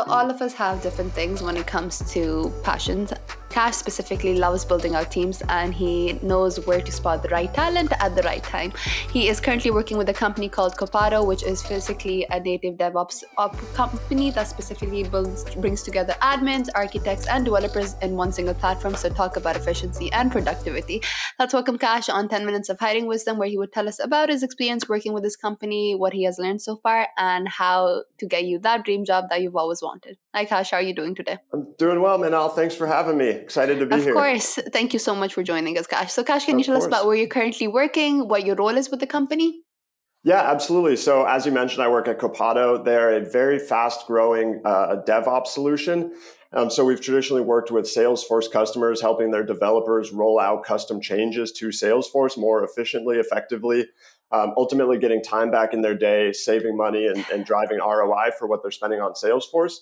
So all of us have different things when it comes to passions. Cash specifically loves building out teams, and he knows where to spot the right talent at the right time. He is currently working with a company called Copado, which is physically a native DevOps company that specifically brings together admins, architects, and developers in one single platform. So talk about efficiency and productivity. Let's welcome Cash on 10 Minutes of Hiring Wisdom, where he would tell us about his experience working with this company, what he has learned so far, and how to get you that dream job that you've always wanted. Hi, Cash. How are you doing today? I'm doing well, Manal. Thanks for having me. Excited to be here. Of course. Thank you so much for joining us, Cash. So, Cash, can you Of tell us course. about where you're currently working, what your role is with the company? Yeah, absolutely. So as you mentioned, I work at Copado. They're a very fast-growing DevOps solution. So we've traditionally worked with Salesforce customers, helping their developers roll out custom changes to Salesforce more efficiently, effectively, ultimately getting time back in their day, saving money, and driving ROI for what they're spending on Salesforce.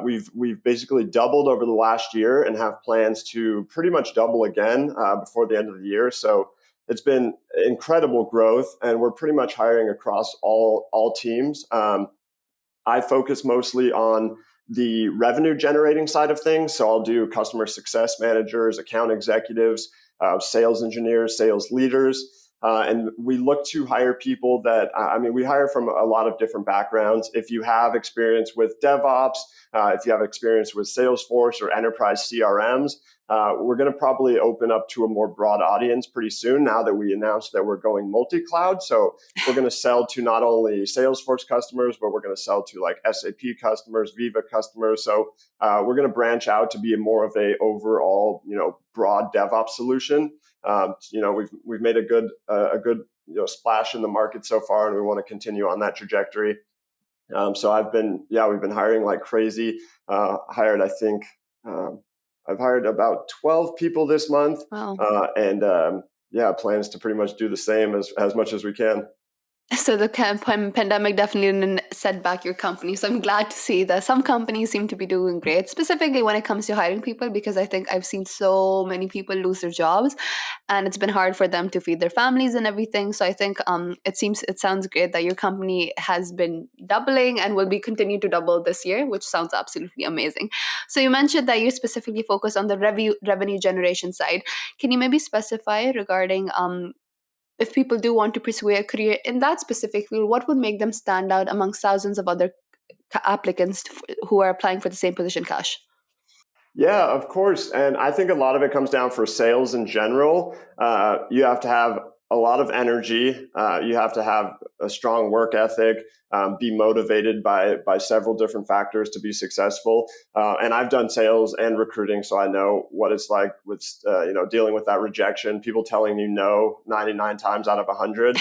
We've basically doubled over the last year and have plans to pretty much double again before the end of the year. So it's been incredible growth, and we're pretty much hiring across all teams. I focus mostly on the revenue generating side of things. So I'll do customer success managers, account executives, sales engineers, sales leaders. And we look to hire people that, we hire from a lot of different backgrounds. If you have experience with DevOps, if you have experience with Salesforce or enterprise CRMs, we're going to probably open up to a more broad audience pretty soon now that we announced that we're going multi-cloud. So we're going to sell to not only Salesforce customers, but we're going to sell to like SAP customers, Viva customers. So we're going to branch out to be more of a overall, broad DevOps solution. We've made a good splash in the market so far, and we want to continue on that trajectory. So we've been hiring like crazy. I've hired about 12 people this month. Wow. Plans to pretty much do the same as much as we can. So the pandemic definitely didn't set back your company. So I'm glad to see that some companies seem to be doing great, specifically when it comes to hiring people, because I think I've seen so many people lose their jobs and it's been hard for them to feed their families and everything. So I think it sounds great that your company has been doubling and will be continue to double this year, which sounds absolutely amazing. So you mentioned that you specifically focus on the revenue generation side. Can you maybe specify regarding if people do want to pursue a career in that specific field, what would make them stand out amongst thousands of other applicants who are applying for the same position, Cash? Yeah, of course. And I think a lot of it comes down for sales in general. You have to have a lot of energy. You have to have a strong work ethic, be motivated by several different factors to be successful. And I've done sales and recruiting, so I know what it's like with dealing with that rejection, people telling you no 99 times out of 100.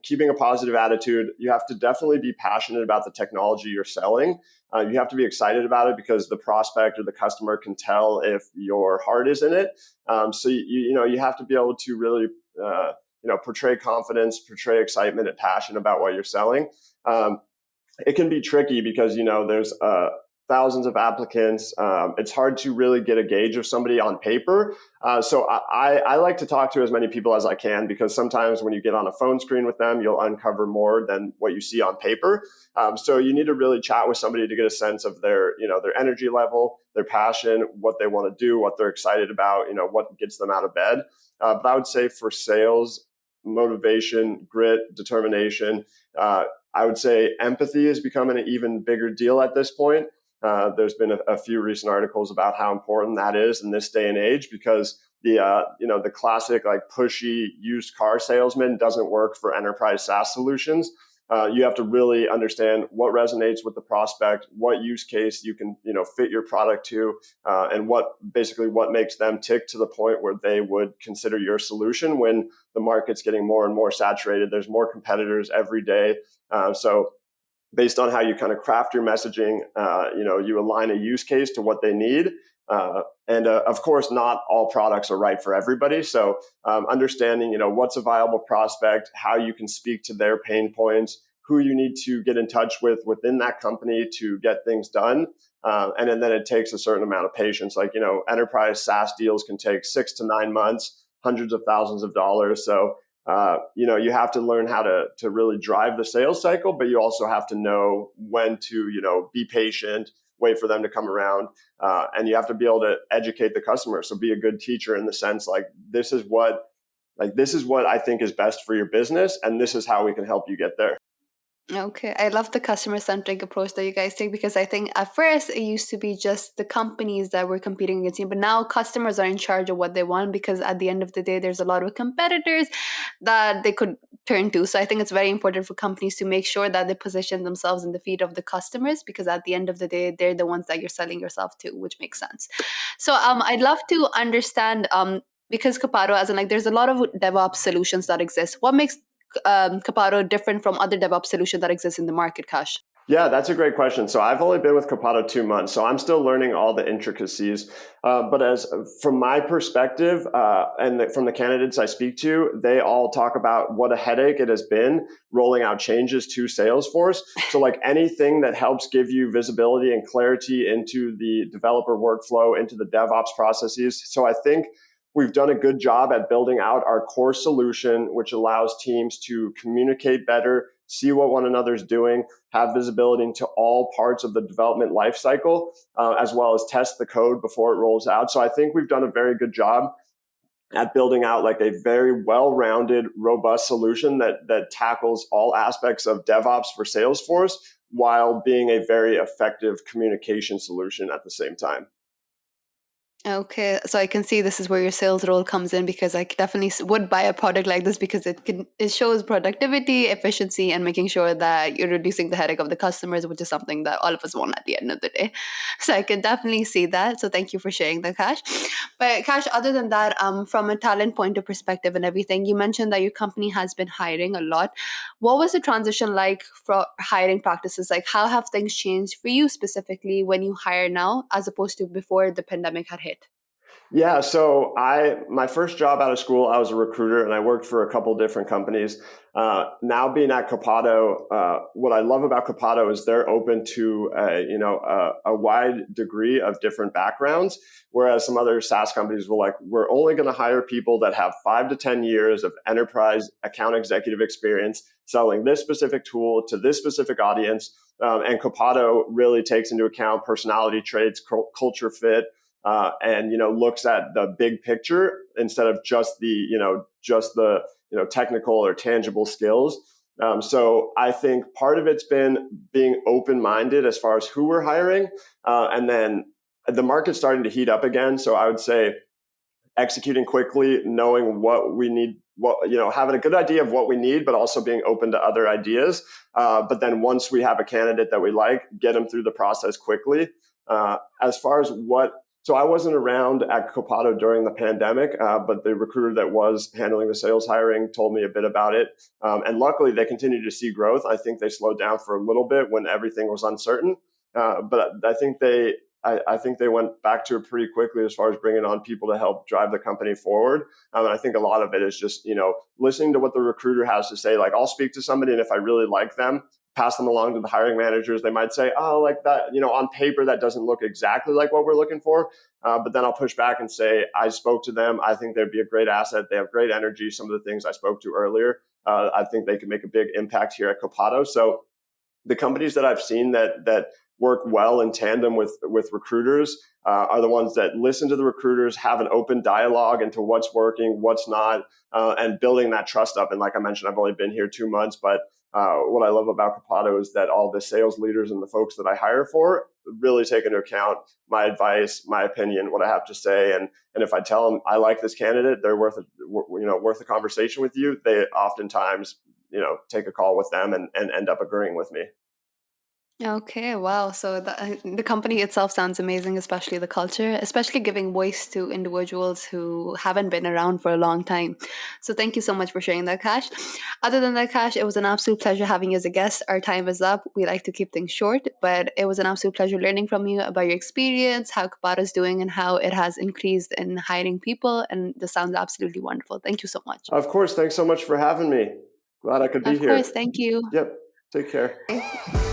Keeping a positive attitude, you have to definitely be passionate about the technology you're selling. You have to be excited about it because the prospect or the customer can tell if your heart is in it. So you have to be able to really portray confidence, portray excitement and passion about what you're selling. It can be tricky because there's thousands of applicants. It's hard to really get a gauge of somebody on paper. So I like to talk to as many people as I can, because sometimes when you get on a phone screen with them, you'll uncover more than what you see on paper. So you need to really chat with somebody to get a sense of their energy level, their passion, what they want to do, what they're excited about, what gets them out of bed. But I would say for sales, motivation, grit, determination, I would say empathy is becoming an even bigger deal at this point. There's been a few recent articles about how important that is in this day and age, because the classic like pushy used car salesman doesn't work for enterprise SaaS solutions. You have to really understand what resonates with the prospect, what use case you can fit your product to, and what makes them tick to the point where they would consider your solution when the market's getting more and more saturated. There's more competitors every day, so based on how you kind of craft your messaging, you align a use case to what they need. Of course, not all products are right for everybody. So understanding, what's a viable prospect, how you can speak to their pain points, who you need to get in touch with within that company to get things done. And then it takes a certain amount of patience. Like, enterprise SaaS deals can take 6 to 9 months, hundreds of thousands of dollars. So you have to learn how to really drive the sales cycle, but you also have to know when to, be patient, wait for them to come around, and you have to be able to educate the customer. So be a good teacher in the sense this is what I think is best for your business, and this is how we can help you get there. Okay, I love the customer-centric approach that you guys take, because I think at first it used to be just the companies that were competing against you, but now customers are in charge of what they want, because at the end of the day, there's a lot of competitors that they could turn to. So I think it's very important for companies to make sure that they position themselves in the feet of the customers, because at the end of the day, they're the ones that you're selling yourself to, which makes sense. So I'd love to understand, because Copado, as in like, there's a lot of DevOps solutions that exist. What makes Copado different from other DevOps solutions that exist in the market, Kash? Yeah, that's a great question. So I've only been with Copado 2 months, so I'm still learning all the intricacies. But as from my perspective, from the candidates I speak to, they all talk about what a headache it has been rolling out changes to Salesforce. So like anything that helps give you visibility and clarity into the developer workflow, into the DevOps processes. So I think we've done a good job at building out our core solution, which allows teams to communicate better, see what one another's doing, have visibility into all parts of the development lifecycle, as well as test the code before it rolls out. So I think we've done a very good job at building out like a very well-rounded, robust solution that tackles all aspects of DevOps for Salesforce while being a very effective communication solution at the same time. Okay, so I can see this is where your sales role comes in, because I definitely would buy a product like this, because it shows productivity, efficiency, and making sure that you're reducing the headache of the customers, which is something that all of us want at the end of the day. So I can definitely see that. So thank you for sharing that, Kash. But Kash, other than that, from a talent point of perspective and everything, you mentioned that your company has been hiring a lot. What was the transition like for hiring practices? Like, how have things changed for you specifically when you hire now, as opposed to before the pandemic had hit? Yeah, so my first job out of school, I was a recruiter, and I worked for a couple different companies. Now being at Copado, what I love about Copado is they're open to a wide degree of different backgrounds, whereas some other SaaS companies will we're only going to hire people that have 5 to 10 years of enterprise account executive experience selling this specific tool to this specific audience. And Copado really takes into account personality traits, culture fit, and looks at the big picture instead of just the technical or tangible skills. So I think part of it's been being open-minded as far as who we're hiring, and then the market's starting to heat up again. So I would say executing quickly, knowing what we need, having a good idea of what we need, but also being open to other ideas. But then once we have a candidate that we like, get them through the process quickly. As far as so I wasn't around at Copado during the pandemic, but the recruiter that was handling the sales hiring told me a bit about it. And luckily, they continued to see growth. I think they slowed down for a little bit when everything was uncertain. But I think they went back to it pretty quickly as far as bringing on people to help drive the company forward. And I think a lot of it is just, listening to what the recruiter has to say. Like, I'll speak to somebody, and if I really like them, pass them along to the hiring managers. They might say, oh, like that, on paper, that doesn't look exactly like what we're looking for. But then I'll push back and say, I spoke to them. I think they'd be a great asset. They have great energy. Some of the things I spoke to earlier, I think they could make a big impact here at Copado. So the companies that I've seen that work well in tandem with recruiters are the ones that listen to the recruiters, have an open dialogue into what's working, what's not, and building that trust up. And like I mentioned, I've only been here 2 months, but what I love about Copado is that all the sales leaders and the folks that I hire for really take into account my advice, my opinion, what I have to say, and if I tell them I like this candidate, they're worth a conversation with you. They oftentimes take a call with them and end up agreeing with me. Okay, wow. So the company itself sounds amazing, especially the culture, especially giving voice to individuals who haven't been around for a long time. So thank you so much for sharing that, Kash. Other than that, Kash, it was an absolute pleasure having you as a guest. Our time is up. We like to keep things short, but it was an absolute pleasure learning from you about your experience, how Copado is doing, and how it has increased in hiring people. And this sounds absolutely wonderful. Thank you so much. Of course, thanks so much for having me. Glad I could be Of course, here. thank you. Yep. Take care. Bye.